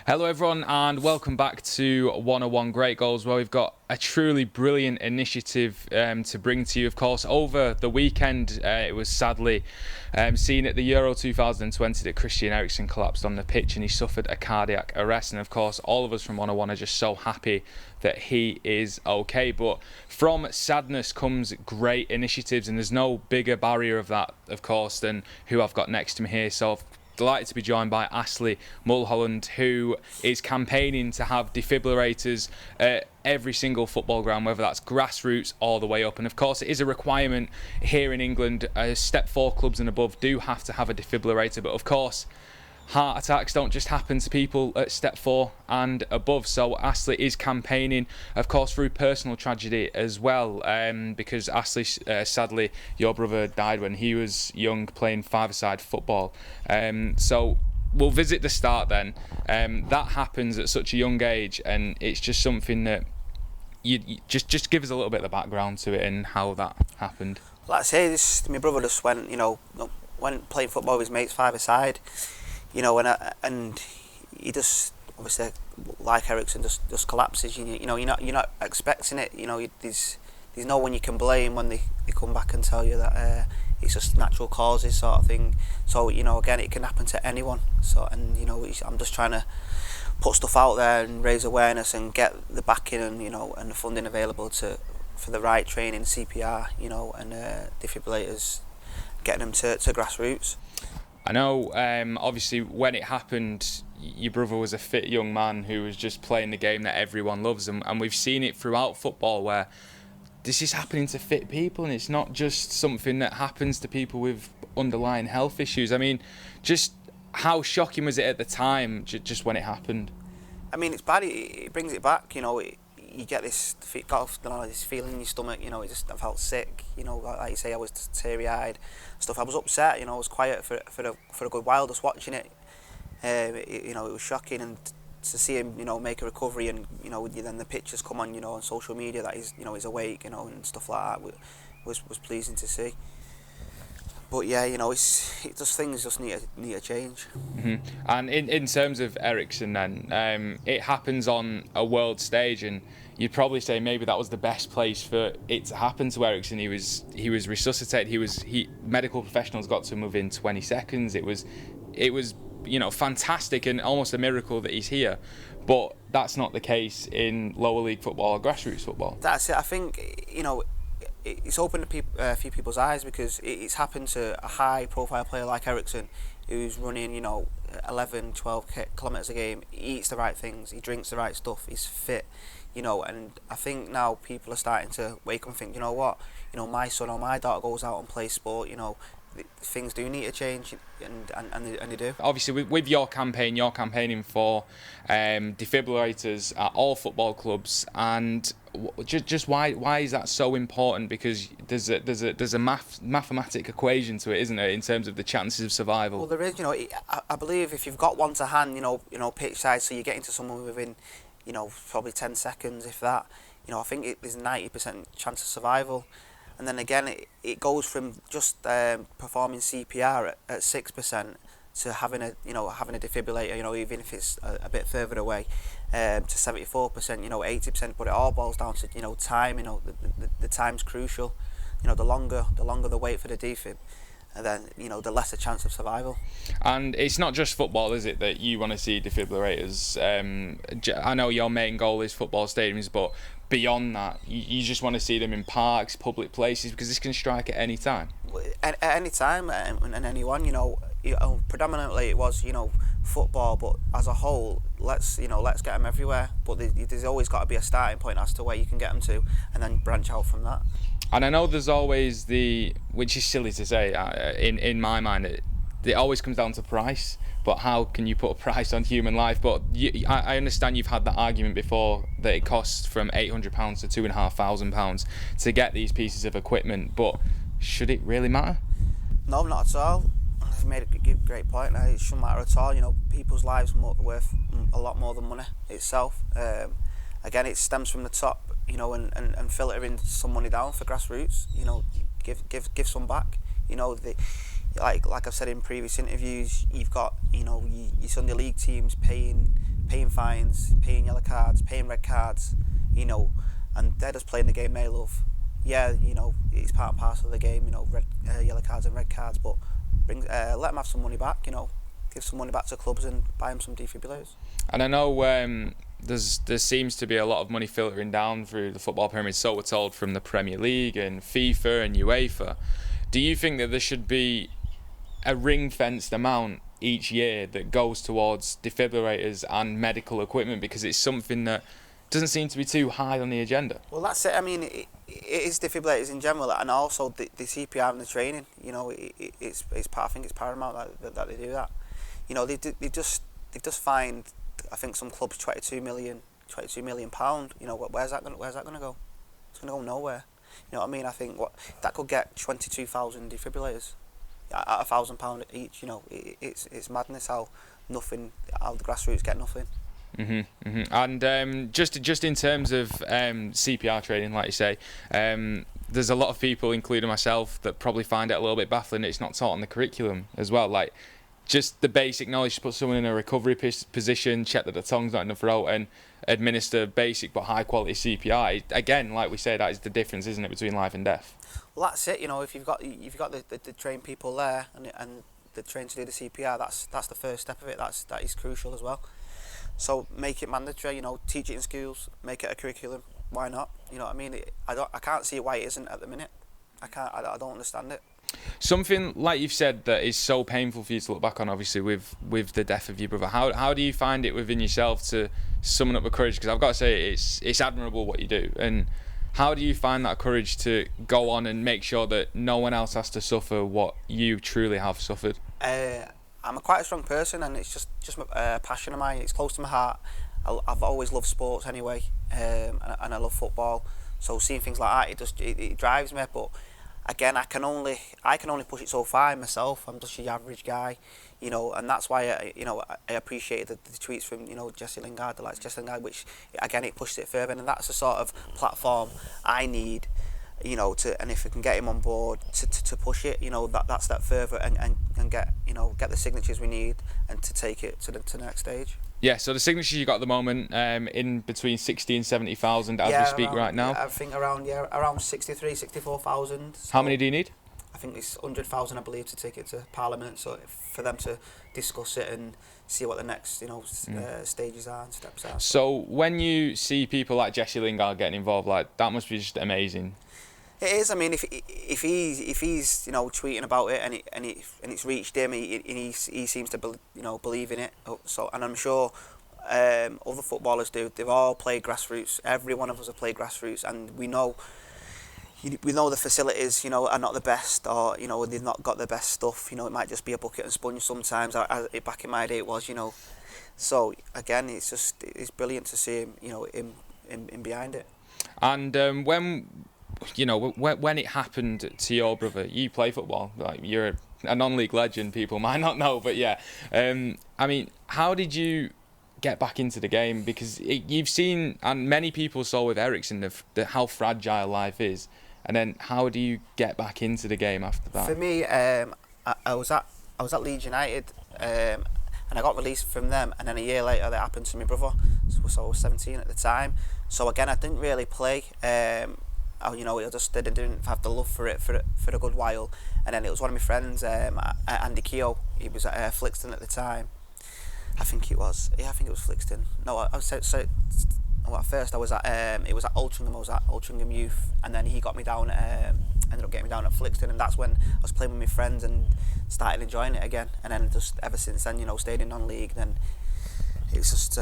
Hello everyone and welcome back to 101 Great Goals, where we've got a truly brilliant initiative to bring to you. Of course, over the weekend it was sadly seen at the Euro 2020 that Christian Eriksen collapsed on the pitch and he suffered a cardiac arrest, and of course all of us from 101 are just so happy that he is okay. But from sadness comes great initiatives, and there's no bigger barrier of that, of course, than who I've got next to me here. So delighted to be joined by Astley Mulholland, who is campaigning to have defibrillators at every single football ground, whether that's grassroots all the way up. And of course it is a requirement here in England. Step 4 clubs and above do have to have a defibrillator, but of course heart attacks don't just happen to people at step 4 and above. So Astley is campaigning, of course, through personal tragedy as well, because Astley, sadly, your brother died when he was young playing five-a-side football. So we'll visit the start then. That happens at such a young age, and it's just something that you just give us a little bit of the background to it and how that happened. Like I say, my brother just went playing football with his mates five-a-side. And he just obviously, like Eriksen, just collapses. You're not expecting it. There's no one you can blame when they come back and tell you that it's just natural causes sort of thing. So again, it can happen to anyone. So I'm just trying to put stuff out there and raise awareness and get the backing and and the funding available for the right training, CPR, and defibrillators, getting them to grassroots. I know, obviously, when it happened, your brother was a fit young man who was just playing the game that everyone loves, and we've seen it throughout football where this is happening to fit people, and it's not just something that happens to people with underlying health issues. I mean, just how shocking was it at the time, just when it happened? I mean, it's bad. It brings it back. You get this feeling in your stomach. I felt sick. Like you say, I was teary-eyed, stuff. I was upset. I was quiet for a good while just watching it. It was shocking, and to see him, make a recovery, and then the pictures come on, social media that he's awake, and stuff like that was pleasing to see. But yeah, things just need to change. Mm-hmm. And in terms of Eriksen, then it happens on a world stage, and you'd probably say maybe that was the best place for it to happen to Eriksen. He was resuscitated. Medical professionals got to him within 20 seconds. It was fantastic and almost a miracle that he's here. But that's not the case in lower league football or grassroots football. That's it. I think it's opened a few people's eyes, because it's happened to a high-profile player like Eriksen, who's running 11, 12 kilometres a game. He eats the right things, he drinks the right stuff, he's fit, and I think now people are starting to wake up and think, what, my son or my daughter goes out and plays sport, things do need to change, and they do. Obviously, with your campaign, you're campaigning for defibrillators at all football clubs, and just why is that so important? Because there's a mathematic equation to it, isn't there, in terms of the chances of survival? Well, there is. I believe if you've got one to hand, pitch side, so you're getting to someone within, probably 10 seconds, if that. I think there's a 90% chance of survival. And then again, it goes from just performing CPR at 6% to having a defibrillator, even if it's a bit further away, to 74%, 80%. But it all boils down to time. The time's crucial. The longer the wait for the defib, and then the lesser chance of survival. And it's not just football, is it, that you want to see defibrillators? I know your main goal is football stadiums, but beyond that, you just want to see them in parks, public places, because this can strike at any time. At any time, and anyone. Predominantly it was football, but as a whole, let's get them everywhere. But there's always got to be a starting point as to where you can get them to, and then branch out from that. And I know there's always which is silly to say, in my mind, it always comes down to price. But how can you put a price on human life? But I understand you've had that argument before, that it costs from £800 to £2,500 to get these pieces of equipment. But should it really matter? No, not at all. You've made a great point. It shouldn't matter at all. People's lives are worth a lot more than money itself. Again, it stems from the top, and filtering some money down for grassroots. Give some back. like I've said in previous interviews, you've got your Sunday league teams paying fines, paying yellow cards, paying red cards, and they're just playing the game they love. Yeah, it's part and parcel of the game, red yellow cards and red cards, but let them have some money back, give some money back to clubs and buy them some defibrillators. And I know there seems to be a lot of money filtering down through the football pyramid, so we're told, from the Premier League and FIFA and UEFA. Do you think that there should be a ring-fenced amount each year that goes towards defibrillators and medical equipment, because it's something that doesn't seem to be too high on the agenda? Well, that's it. I mean, it is defibrillators in general, and also the CPR and the training. It's I think it's paramount that they do that. They've just fined, I think, some clubs 22 million pound. Where's that going to go? It's going to go nowhere. You know what I mean? I think that could get 22,000 defibrillators at £1,000 each. It's madness how the grassroots get nothing. And just in terms of CPR training, like you say, there's a lot of people, including myself, that probably find it a little bit baffling that it's not taught in the curriculum as well. Like, just the basic knowledge to put someone in a recovery position, check that the tongue's not in the throat, and administer basic but high quality CPR. Again, like we say, that is the difference, isn't it, between life and death? Well, that's it. If you've got the trained people there and they're trained to do the CPR, that's the first step of it. That is crucial as well. So make it mandatory. Teach it in schools. Make it a curriculum. Why not? You know what I mean? I can't see why it isn't at the minute. I don't understand it. Something like you've said that is so painful for you to look back on, obviously, with the death of your brother. How do you find it within yourself to summon up the courage? Because I've got to say, it's admirable what you do. And how do you find that courage to go on and make sure that no one else has to suffer what you truly have suffered? I'm quite a strong person, and it's just a passion of mine. It's close to my heart. I've always loved sports anyway, and I love football. So seeing things like that, it drives me. But again, I can only push it so far myself. I'm just your average guy, and that's why I appreciate the tweets from Jesse Lingard, the likes of Jesse Lingard, which again it pushes it further, and that's the sort of platform I need, and if we can get him on board to push it, that step further and get the signatures we need and to take it to the next stage. Yeah, so the signatures you got at the moment, in between 60 and 70,000 as we speak right now? I think around 63, 64,000. So how many do you need? I think it's 100,000, I believe, to take it to Parliament, so for them to discuss it and see what the next stages are and steps are. So when you see people like Jesse Lingard getting involved, like, that must be just amazing. It is. I mean, if he's tweeting about it and it's reached him, he seems to believe in it. So, and I'm sure other footballers do. They've all played grassroots. Every one of us have played grassroots, and we know the facilities are not the best, or they've not got the best stuff. It might just be a bucket and sponge sometimes. Back in my day, it was. So again, it's brilliant to see him behind it. And when it happened to your brother, you play football, like, you're a non-league legend, people might not know, but yeah. I mean, how did you get back into the game? Because you've seen, and many people saw with Eriksen, how fragile life is, and then how do you get back into the game after that? For me, I was at Leeds United, and I got released from them, and then a year later that happened to my brother, so I was 17 at the time. So again, I didn't really play. I didn't have the love for it for a good while, and then it was one of my friends, Andy Keogh. He was at Flixton at the time. I think it was Flixton. No, I was at first I was at it was at Altrincham. I was at Altrincham Youth, and then he got me down. Ended up getting me down at Flixton, and that's when I was playing with my friends and started enjoying it again. And then just ever since then, stayed in non-league. Then it's just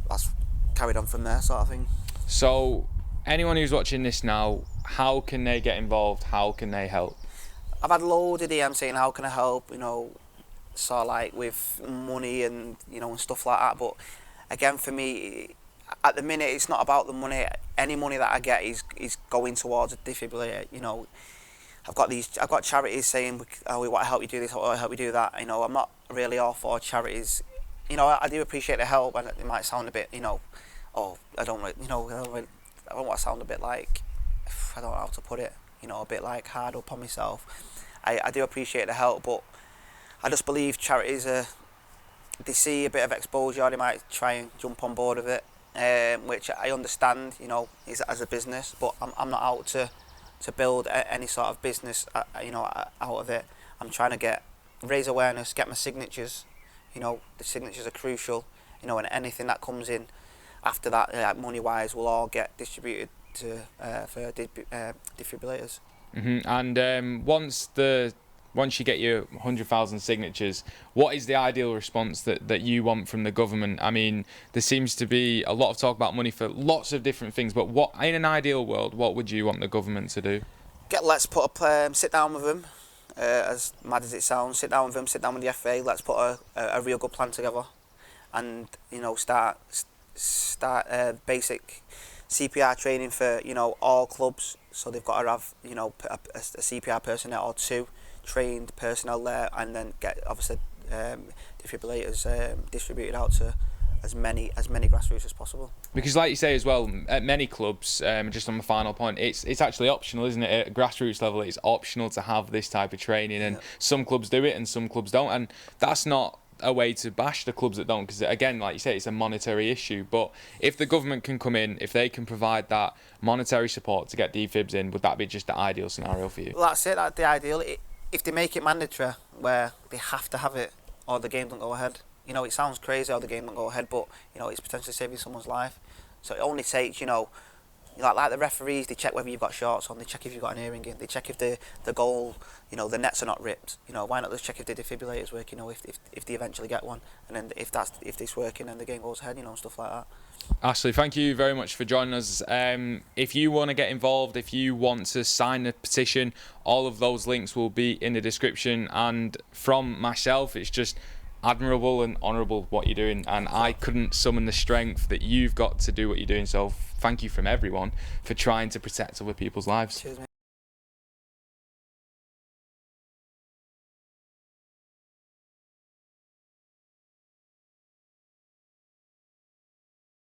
that's carried on from there, sort of thing. So, anyone who's watching this now, how can they get involved? How can they help? I've had loads of DMs saying, how can I help? Sort of like with money and and stuff like that. But again, for me, at the minute, it's not about the money. Any money that I get is going towards a defibrillator. I've got charities saying, oh, we want to help you do this, we want to help you do that. I'm not really all for charities. I do appreciate the help, and it might sound a bit, I don't want to sound a bit like, I don't know how to put it, a bit like hard up on myself. I do appreciate the help, but I just believe charities they see a bit of exposure, they might try and jump on board with it, which I understand, you know, is as a business, but I'm not out to build any sort of business, you know, out of it. I'm trying to raise awareness, get my signatures. You know, the signatures are crucial. You know, and anything that comes in after that, like money-wise, will all get distributed to for defibrillators. And once you get your 100,000 signatures, what is the ideal response that you want from the government? I mean, there seems to be a lot of talk about money for lots of different things, but what, in an ideal world, what would you want the government to do? Let's sit down with them, as mad as it sounds, sit down with them, sit down with the FA, let's put a real good plan together, and, you know, start basic CPR training for, you know, all clubs. So they've got to have, you know, a CPR personnel or 2 trained personnel there, and then get obviously defibrillators distributed out to as many grassroots as possible. Because like you say as well, at many clubs, just on the final point, it's actually optional, isn't it? At grassroots level, it's optional to have this type of training, and some clubs do it and some clubs don't, and that's not a way to bash the clubs that don't, because again, like you say, it's a monetary issue. But if the government can come in, if they can provide that monetary support to get defibs in, would that be just the ideal scenario for you? Well, that's it, that's the ideal. If they make it mandatory, where they have to have it, or the game don't go ahead. You know, it sounds crazy how the game don't go ahead, but, you know, it's potentially saving someone's life. So it only takes, you know, like the referees, they check whether you've got shorts on, they check if you've got an earring in, they check if the goal, you know, the nets are not ripped. You know, why not just check if the defibrillator's working, you know, if they eventually get one, and then if it's working, then the game goes ahead, you know, and stuff like that. Astley, thank you very much for joining us. If you want to get involved, if you want to sign a petition, all of those links will be in the description. And from myself, it's just admirable and honourable what you're doing, and I couldn't summon the strength that you've got to do what you're doing. So thank you from everyone for trying to protect other people's lives. Cheers, mate.